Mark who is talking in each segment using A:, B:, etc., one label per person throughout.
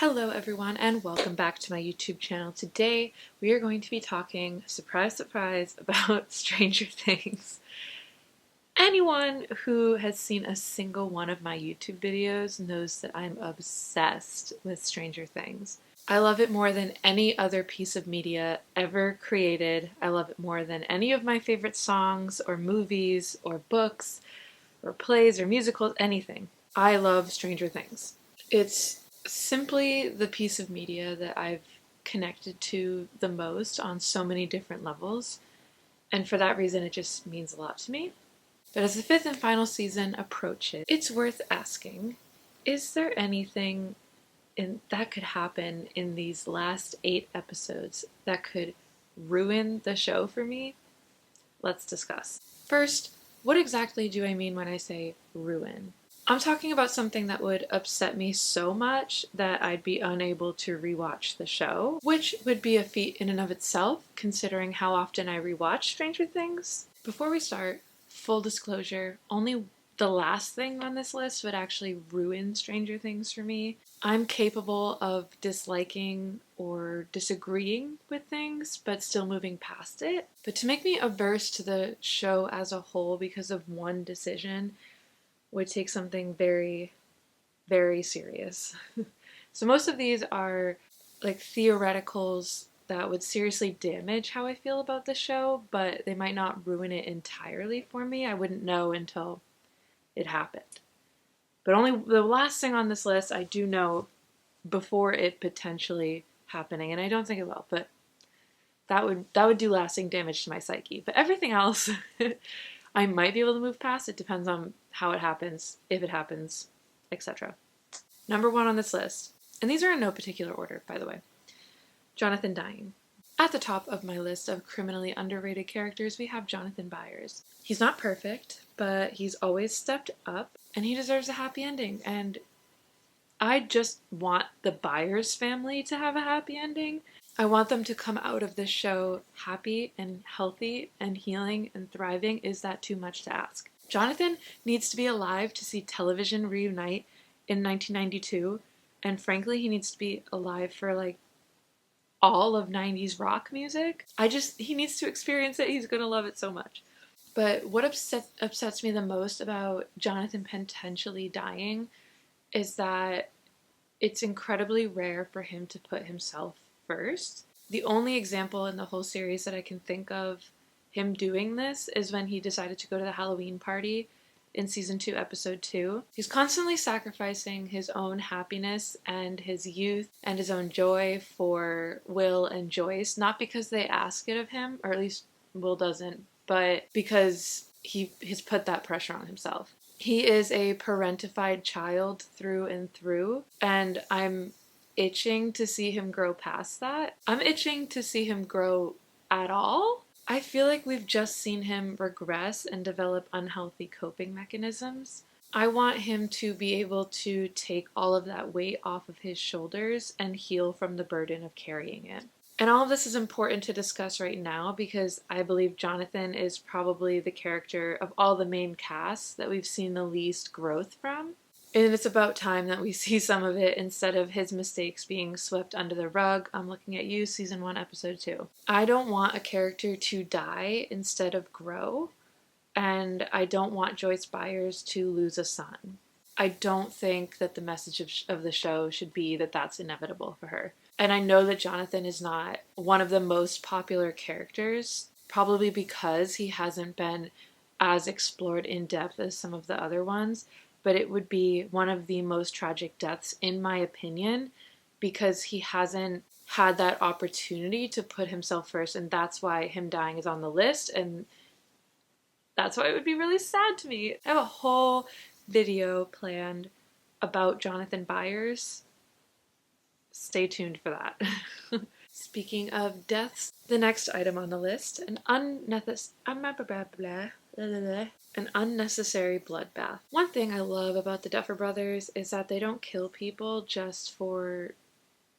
A: Hello everyone and welcome back to my YouTube channel. Today we are going to be talking, surprise surprise, about Stranger Things. Anyone who has seen a single one of my YouTube videos knows that I'm obsessed with Stranger Things. I love it more than any other piece of media ever created. I love it more than any of my favorite songs or movies or books or plays or musicals, anything. I love Stranger Things. It's simply the piece of media that I've connected to the most on so many different levels, and for that reason it just means a lot to me. But as the fifth and final season approaches, it's worth asking, is there anything that could happen in these last 8 episodes that could ruin the show for me? Let's discuss. First, what exactly do I mean when I say ruin? I'm talking about something that would upset me so much that I'd be unable to rewatch the show, which would be a feat in and of itself, considering how often I rewatch Stranger Things. Before we start, full disclosure, only the last thing on this list would actually ruin Stranger Things for me. I'm capable of disliking or disagreeing with things, but still moving past it. But to make me averse to the show as a whole because of one decision would take something very, very serious. So most of these are like theoreticals that would seriously damage how I feel about the show, but they might not ruin it entirely for me. I wouldn't know until it happened. But only the last thing on this list I do know before it potentially happening, and I don't think it will, but that would do lasting damage to my psyche. But everything else I might be able to move past. It depends on how it happens, if it happens, etc. Number 1 on this list, and these are in no particular order, by the way, Jonathan dying. At the top of my list of criminally underrated characters, we have Jonathan Byers. He's not perfect, but he's always stepped up, and he deserves a happy ending. And I just want the Byers family to have a happy ending. I want them to come out of this show happy and healthy and healing and thriving. Is that too much to ask? Jonathan needs to be alive to see television reunite in 1992, and frankly, he needs to be alive for like all of 90s rock music. He needs to experience it. He's gonna love it so much. But what upsets me the most about Jonathan potentially dying is that it's incredibly rare for him to put himself first. The only example in the whole series that I can think of him doing this is when he decided to go to the Halloween party in season 2, episode 2. He's constantly sacrificing his own happiness and his youth and his own joy for Will and Joyce, not because they ask it of him, or at least Will doesn't, but because he's put that pressure on himself. He is a parentified child through and through, and I'm itching to see him grow past that. I'm itching to see him grow at all. I feel like we've just seen him regress and develop unhealthy coping mechanisms. I want him to be able to take all of that weight off of his shoulders and heal from the burden of carrying it. And all of this is important to discuss right now because I believe Jonathan is probably the character of all the main casts that we've seen the least growth from. And it's about time that we see some of it instead of his mistakes being swept under the rug. I'm looking at you, season 1, episode 2. I don't want a character to die instead of grow, and I don't want Joyce Byers to lose a son. I don't think that the message of the show should be that that's inevitable for her. And I know that Jonathan is not one of the most popular characters, probably because he hasn't been as explored in depth as some of the other ones, but it would be one of the most tragic deaths, in my opinion, because he hasn't had that opportunity to put himself first, and that's why him dying is on the list, and that's why it would be really sad to me. I have a whole video planned about Jonathan Byers. Stay tuned for that. Speaking of deaths, the next item on the list, an unnecessary bloodbath. One thing I love about the Duffer Brothers is that they don't kill people just for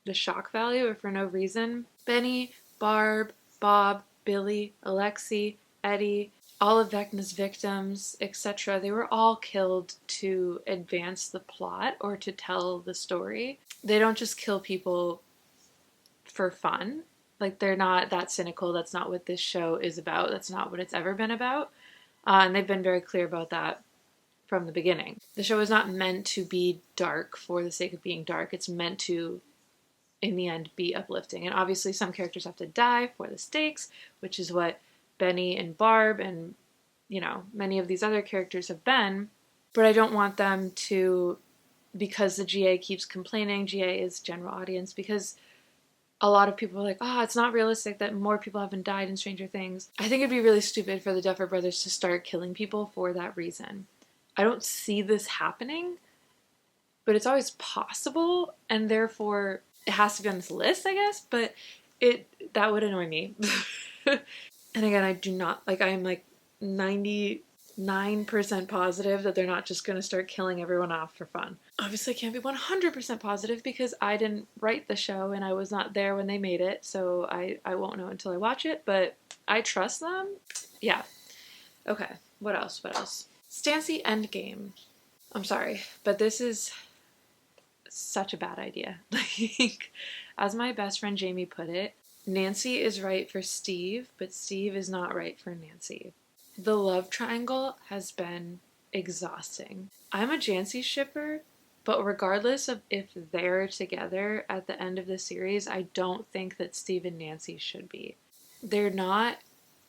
A: the shock value or for no reason. Benny, Barb, Bob, Billy, Alexi, Eddie, all of Vecna's victims, etc., they were all killed to advance the plot or to tell the story. They don't just kill people for fun. Like, they're not that cynical. That's not what this show is about. That's not what it's ever been about. And they've been very clear about that from the beginning. The show is not meant to be dark for the sake of being dark. It's meant to, in the end, be uplifting. And obviously some characters have to die for the stakes, which is what Benny and Barb and, you know, many of these other characters have been. But I don't want them to, because the GA keeps complaining, GA is general audience, because a lot of people are like, oh, it's not realistic that more people haven't died in Stranger Things. I think it'd be really stupid for the Duffer Brothers to start killing people for that reason. I don't see this happening, but it's always possible, and therefore it has to be on this list, I guess, but that would annoy me. And again, I do not, like, I am like 99% positive that they're not just going to start killing everyone off for fun. Obviously, I can't be 100% positive because I didn't write the show and I was not there when they made it, so I won't know until I watch it, but I trust them. Yeah. Okay, what else? Stancy Endgame. I'm sorry, but this is such a bad idea. Like, as my best friend Jamie put it, Nancy is right for Steve, but Steve is not right for Nancy. The love triangle has been exhausting. I'm a Jancy shipper, but regardless of if they're together at the end of the series, I don't think that Steve and Nancy should be. They're not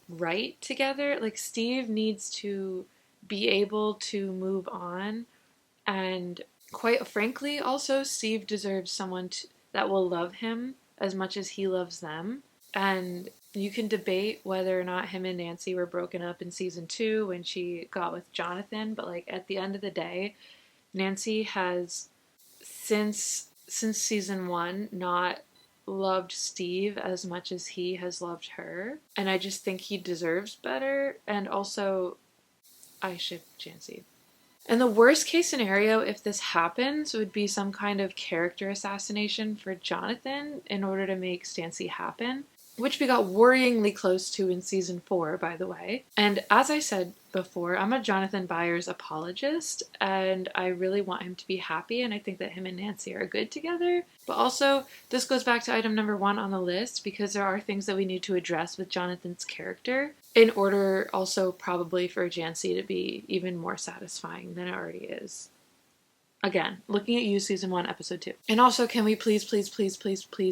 A: right together. Like, Steve needs to be able to move on, and quite frankly, also, Steve deserves someone that will love him as much as he loves them. And you can debate whether or not him and Nancy were broken up in season 2 when she got with Jonathan, but like, at the end of the day, Nancy has since season 1 not loved Steve as much as he has loved her, and I just think he deserves better. And also, I ship Jancy. And the worst case scenario, if this happens, would be some kind of character assassination for Jonathan in order to make Stancy happen, which we got worryingly close to in season 4, by the way. And as I said before, I'm a Jonathan Byers apologist, and I really want him to be happy, and I think that him and Nancy are good together. But also, this goes back to item number 1 on the list, because there are things that we need to address with Jonathan's character in order also probably for Jancy to be even more satisfying than it already is. Again, looking at you, season 1, episode 2. And also, can we please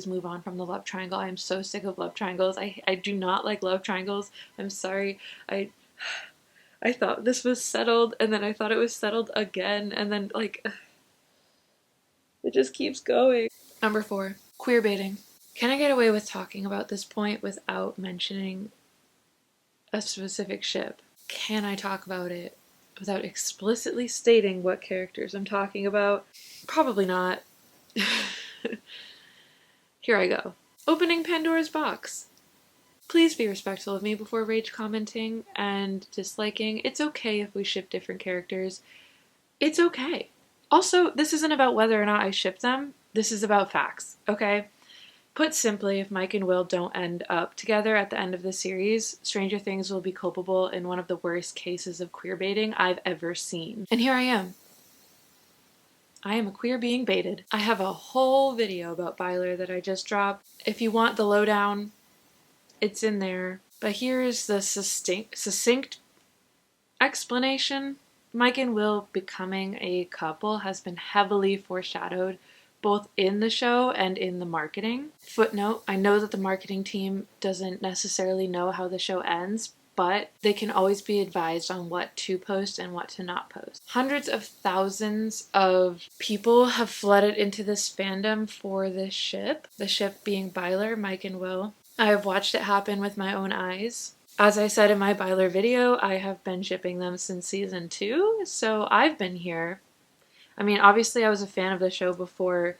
A: move on from the love triangle? I am so sick of love triangles. I do not like love triangles. I'm sorry. I thought this was settled, and then I thought it was settled again, and then, like, it just keeps going. Number 4, queer baiting. Can I get away with talking about this point without mentioning a specific ship? Can I talk about it without explicitly stating what characters I'm talking about? Probably not. Here I go. Opening Pandora's box. Please be respectful of me before rage commenting and disliking. It's okay if we ship different characters. It's okay. Also, this isn't about whether or not I ship them. This is about facts, okay? Put simply, if Mike and Will don't end up together at the end of the series, Stranger Things will be culpable in one of the worst cases of queer baiting I've ever seen. And here I am. I am a queer being baited. I have a whole video about Byler that I just dropped. If you want the lowdown, it's in there. But here is the succinct explanation. Mike and Will becoming a couple has been heavily foreshadowed both in the show and in the marketing. Footnote, I know that the marketing team doesn't necessarily know how the show ends, but they can always be advised on what to post and what to not post. Hundreds of thousands of people have flooded into this fandom for this ship, the ship being Byler, Mike and Will. I have watched it happen with my own eyes. As I said in my Byler video, I have been shipping them since season 2, so I've been here. I mean, obviously I was a fan of the show before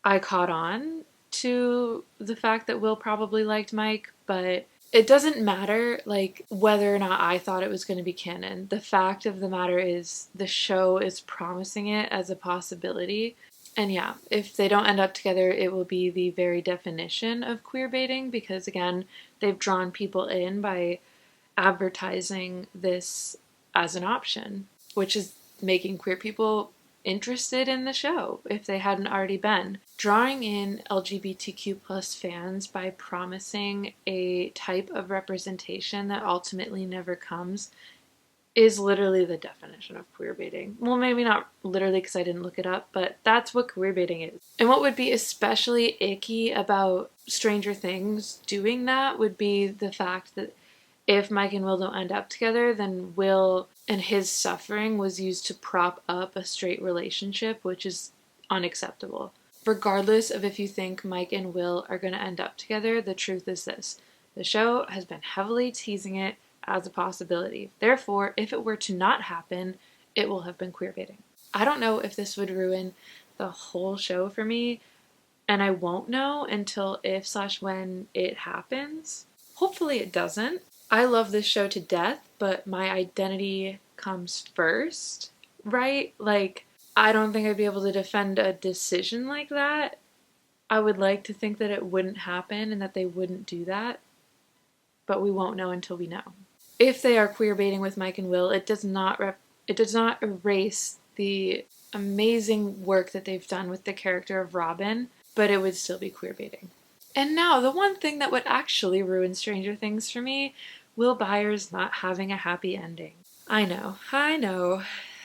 A: I caught on to the fact that Will probably liked Mike, but it doesn't matter, like, whether or not I thought it was going to be canon. The fact of the matter is the show is promising it as a possibility. And yeah, if they don't end up together, it will be the very definition of queer baiting, because again, they've drawn people in by advertising this as an option, which is making queer people interested in the show if they hadn't already been. Drawing in LGBTQ plus fans by promising a type of representation that ultimately never comes is literally the definition of queerbaiting. Well, maybe not literally because I didn't look it up, but that's what queerbaiting is. And what would be especially icky about Stranger Things doing that would be the fact that if Mike and Will don't end up together, then Will and his suffering was used to prop up a straight relationship, which is unacceptable. Regardless of if you think Mike and Will are going to end up together, the truth is this. The show has been heavily teasing it as a possibility. Therefore, if it were to not happen, it will have been queerbaiting. I don't know if this would ruin the whole show for me, and I won't know until if/when it happens. Hopefully it doesn't. I love this show to death, but my identity comes first, right? Like, I don't think I'd be able to defend a decision like that. I would like to think that it wouldn't happen and that they wouldn't do that, but we won't know until we know. If they are queerbaiting with Mike and Will, it does not erase the amazing work that they've done with the character of Robin, but it would still be queerbaiting. And now, the one thing that would actually ruin Stranger Things for me, Will Byers not having a happy ending. I know.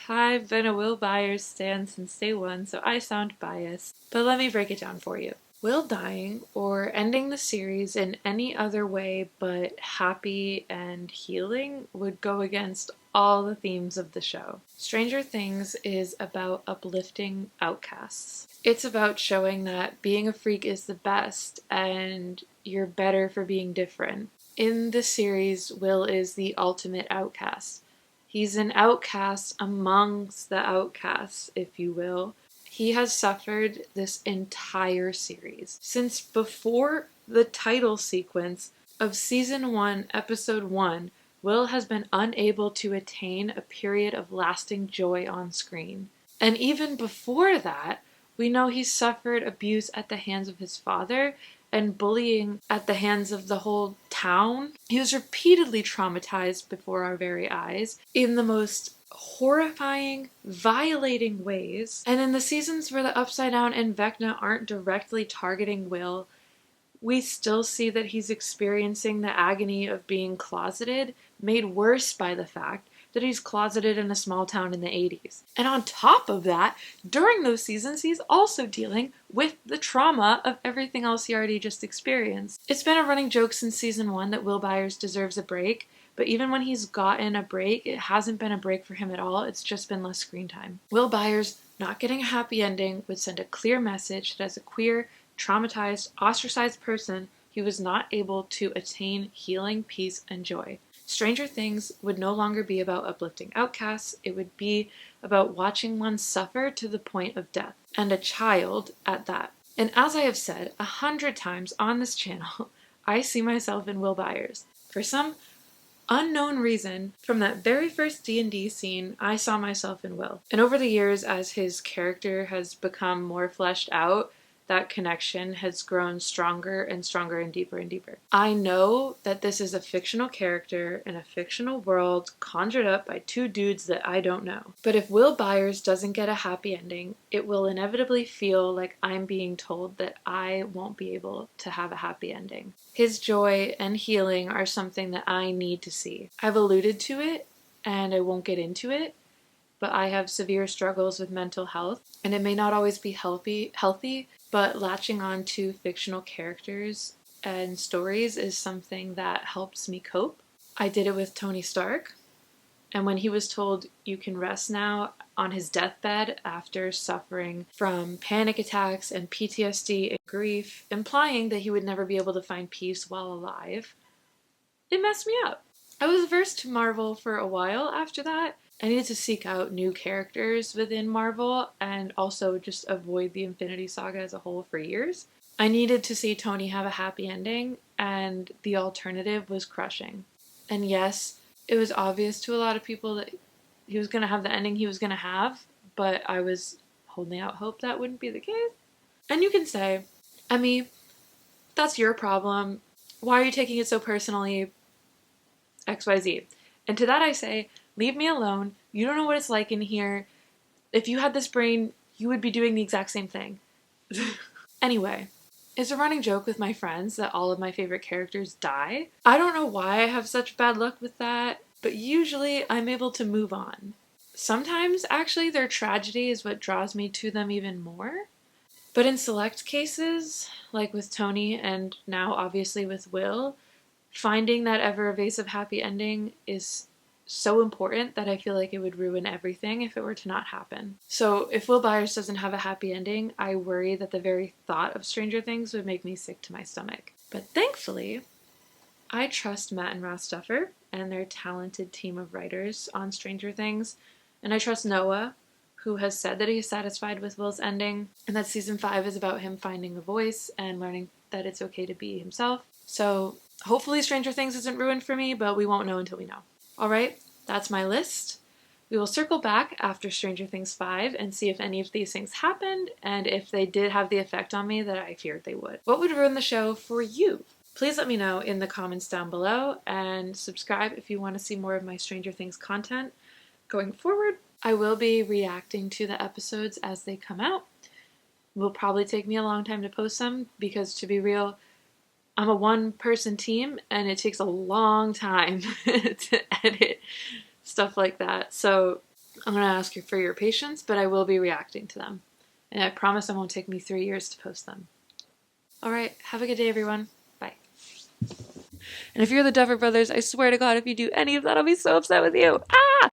A: I've been a Will Byers stan since day one, so I sound biased. But let me break it down for you. Will dying or ending the series in any other way but happy and healing would go against all the themes of the show. Stranger Things is about uplifting outcasts. It's about showing that being a freak is the best and you're better for being different. In the series, Will is the ultimate outcast. He's an outcast amongst the outcasts, if you will. He has suffered this entire series. Since before the title sequence of Season 1, Episode 1, Will has been unable to attain a period of lasting joy on screen. And even before that, we know he suffered abuse at the hands of his father and bullying at the hands of the whole town. He was repeatedly traumatized before our very eyes in the most horrifying, violating ways. And in the seasons where the Upside Down and Vecna aren't directly targeting Will, we still see that he's experiencing the agony of being closeted, made worse by the fact that he's closeted in a small town in the 80s. And on top of that, during those seasons, he's also dealing with the trauma of everything else he already just experienced. It's been a running joke since Season 1 that Will Byers deserves a break, but even when he's gotten a break, it hasn't been a break for him at all. It's just been less screen time. Will Byers not getting a happy ending would send a clear message that as a queer, traumatized, ostracized person, he was not able to attain healing, peace, and joy. Stranger Things would no longer be about uplifting outcasts. It would be about watching one suffer to the point of death, and a child at that. And as I have said 100 times on this channel, I see myself in Will Byers. For some unknown reason, from that very first D&D scene, I saw myself in Will. And over the years, as his character has become more fleshed out, that connection has grown stronger and stronger and deeper and deeper. I know that this is a fictional character in a fictional world conjured up by two dudes that I don't know. But if Will Byers doesn't get a happy ending, it will inevitably feel like I'm being told that I won't be able to have a happy ending. His joy and healing are something that I need to see. I've alluded to it, and I won't get into it, but I have severe struggles with mental health, and it may not always be healthy, but latching on to fictional characters and stories is something that helps me cope. I did it with Tony Stark, and when he was told you can rest now on his deathbed after suffering from panic attacks and PTSD and grief, implying that he would never be able to find peace while alive, it messed me up. I was averse to Marvel for a while after that. I needed to seek out new characters within Marvel and also just avoid the Infinity Saga as a whole for years. I needed to see Tony have a happy ending, and the alternative was crushing. And yes, it was obvious to a lot of people that he was going to have the ending he was going to have, but I was holding out hope that wouldn't be the case. And you can say, Emmy, that's your problem. Why are you taking it so personally? XYZ. And to that I say, leave me alone. You don't know what it's like in here. If you had this brain, you would be doing the exact same thing. Anyway, it's a running joke with my friends that all of my favorite characters die. I don't know why I have such bad luck with that, but usually I'm able to move on. Sometimes, actually, their tragedy is what draws me to them even more. But in select cases, like with Tony and now obviously with Will, finding that ever evasive happy ending is so important that I feel like it would ruin everything if it were to not happen. So if Will Byers doesn't have a happy ending, I worry that the very thought of Stranger Things would make me sick to my stomach. But thankfully, I trust Matt and Ross Duffer and their talented team of writers on Stranger Things, and I trust Noah, who has said that he's satisfied with Will's ending, and that season 5 is about him finding a voice and learning that it's okay to be himself. So hopefully Stranger Things isn't ruined for me, but we won't know until we know. Alright, that's my list. We will circle back after Stranger Things 5 and see if any of these things happened and if they did have the effect on me that I feared they would. What would ruin the show for you? Please let me know in the comments down below and subscribe if you want to see more of my Stranger Things content going forward. I will be reacting to the episodes as they come out. It will probably take me a long time to post them because, to be real, I'm a one-person team and it takes a long time to edit stuff like that. So I'm going to ask you for your patience, but I will be reacting to them. And I promise it won't take me 3 years to post them. Alright, have a good day, everyone. Bye. And if you're the Duffer Brothers, I swear to God, if you do any of that, I'll be so upset with you. Ah!